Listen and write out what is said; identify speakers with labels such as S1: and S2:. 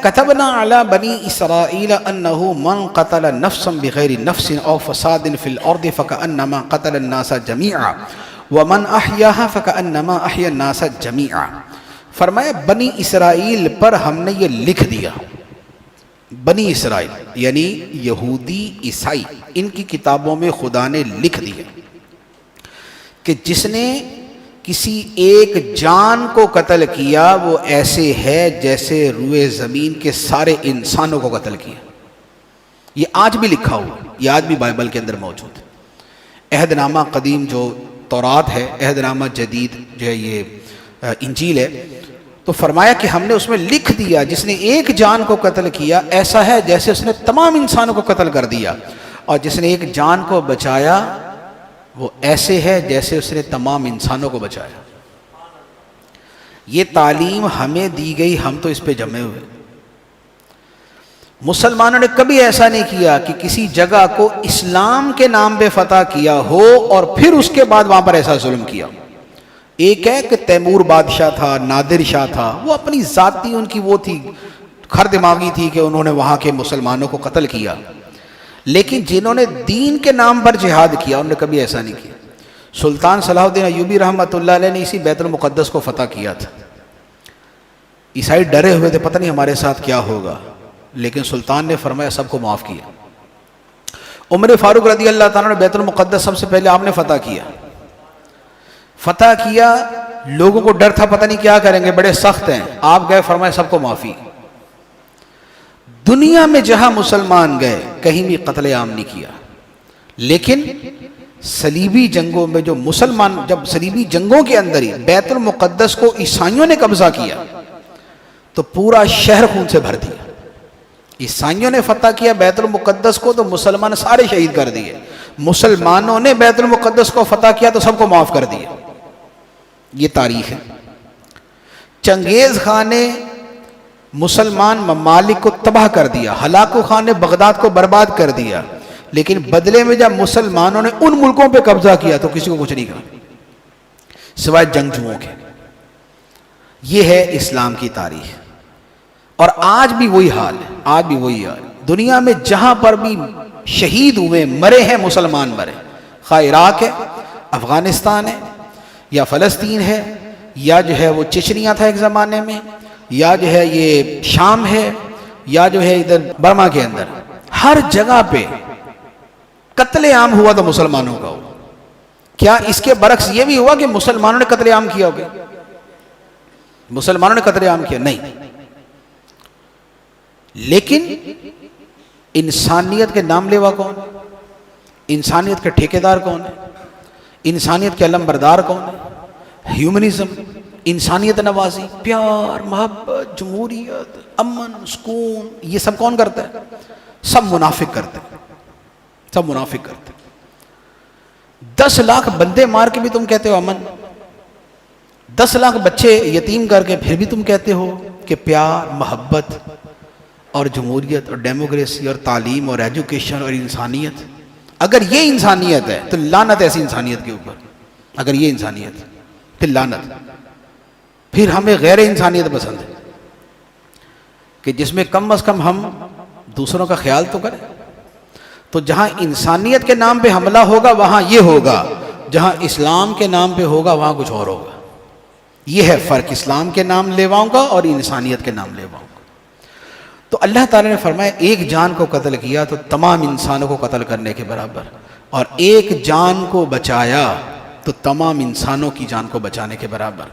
S1: كتبنا على بني إسرائيل أنه من قتل نفسا بغير نفس أو فساد في الأرض فكأنما قتل الناس جميعا ومن أحياها فكأنما أحيا الناس جميعا. فرمایا بنی اسرائیل پر ہم نے یہ لکھ دیا. بنی اسرائیل یعنی یہودی عیسائی، ان کی کتابوں میں خدا نے لکھ دیا کہ جس نے کسی ایک جان کو قتل کیا وہ ایسے ہے جیسے روئے زمین کے سارے انسانوں کو قتل کیا. یہ آج بھی لکھا ہوا، یہ آج بھی بائبل کے اندر موجود ہے. عہد نامہ قدیم جو تورات ہے، عہد نامہ جدید جو ہے یہ انجیل ہے. تو فرمایا کہ ہم نے اس میں لکھ دیا جس نے ایک جان کو قتل کیا ایسا ہے جیسے اس نے تمام انسانوں کو قتل کر دیا، اور جس نے ایک جان کو بچایا وہ ایسے ہے جیسے اس نے تمام انسانوں کو بچایا. یہ تعلیم ہمیں دی گئی، ہم تو اس پہ جمے ہوئے. مسلمانوں نے کبھی ایسا نہیں کیا کہ کسی جگہ کو اسلام کے نام پہ فتح کیا ہو اور پھر اس کے بعد وہاں پر ایسا ظلم کیا. ایک ہے کہ تیمور بادشاہ تھا، نادر شاہ تھا، وہ اپنی ذاتی ان کی وہ تھی، کھر دماغی تھی کہ انہوں نے وہاں کے مسلمانوں کو قتل کیا. لیکن جنہوں نے دین کے نام پر جہاد کیا انہوں نے کبھی ایسا نہیں کیا. سلطان صلاح الدین ایوبی رحمۃ اللہ علیہ نے اسی بیت المقدس کو فتح کیا تھا. عیسائی ڈرے ہوئے تھے پتہ نہیں ہمارے ساتھ کیا ہوگا، لیکن سلطان نے فرمایا سب کو معاف کیا. عمر فاروق رضی اللہ تعالیٰ نے بیت المقدس سب سے پہلے آپ نے فتح کیا. لوگوں کو ڈر تھا پتہ نہیں کیا کریں گے، بڑے سخت ہیں. آپ گئے، فرمایا سب کو معافی. دنیا میں جہاں مسلمان گئے کہیں بھی قتل عام نہیں کیا. لیکن صلیبی جنگوں میں جو مسلمان، جب صلیبی جنگوں کے اندر ہی بیت المقدس کو عیسائیوں نے قبضہ کیا تو پورا شہر خون سے بھر دیا. عیسائیوں نے فتح کیا بیت المقدس کو تو مسلمان سارے شہید کر دیے. مسلمانوں نے بیت المقدس کو فتح کیا تو سب کو معاف کر دیا. یہ تاریخ ہے. چنگیز خان نے مسلمان ممالک کو تباہ کر دیا، ہلاکو خان نے بغداد کو برباد کر دیا، لیکن بدلے میں جب مسلمانوں نے ان ملکوں پہ قبضہ کیا تو کسی کو کچھ نہیں کہا سوائے جنگجوؤں کے. یہ ہے اسلام کی تاریخ. اور آج بھی وہی حال ہے، آج بھی وہی حال. دنیا میں جہاں پر بھی شہید ہوئے، مرے ہیں مسلمان، مرے، خواہ عراق ہے، افغانستان ہے، یا فلسطین ہے، یا جو ہے وہ چچنیا تھا ایک زمانے میں، یا جو ہے یہ شام ہے، یا جو ہے ادھر برما کے اندر، ہر جگہ پہ قتل عام ہوا تو مسلمانوں کا ہوا. کیا اس کے برعکس یہ بھی ہوا کہ مسلمانوں نے قتل عام کیا ہوگا؟ مسلمانوں نے قتل عام کیا نہیں. لیکن انسانیت کے نام لیوا کون ہے؟ انسانیت کے ٹھیکیدار کون ہے؟ انسانیت کے علم بردار کون ہے؟ ہیومنزم، انسانیت نوازی، پیار، محبت، جمہوریت، امن، سکون، یہ سب کون کرتا ہے؟ سب منافق کرتے ہیں، سب منافق کرتے ہیں. 10 لاکھ بندے مار کے بھی تم کہتے ہو امن، 10 لاکھ بچے یتیم کر کے پھر بھی تم کہتے ہو کہ پیار، محبت اور جمہوریت اور ڈیموکریسی اور تعلیم اور ایجوکیشن اور انسانیت. اگر یہ انسانیت ہے تو لعنت ایسی انسانیت کے اوپر. اگر یہ انسانیت ہے پھر لعنت. پھر ہمیں غیر انسانیت پسند ہے کہ جس میں کم از کم ہم دوسروں کا خیال تو کریں. تو جہاں انسانیت کے نام پہ حملہ ہوگا وہاں یہ ہوگا، جہاں اسلام کے نام پہ ہوگا وہاں کچھ اور ہوگا. یہ ہے فرق اسلام کے نام لیواؤں کا اور انسانیت کے نام لیواؤں کا. تو اللہ تعالیٰ نے فرمایا ایک جان کو قتل کیا تو تمام انسانوں کو قتل کرنے کے برابر، اور ایک جان کو بچایا تو تمام انسانوں کی جان کو بچانے کے برابر.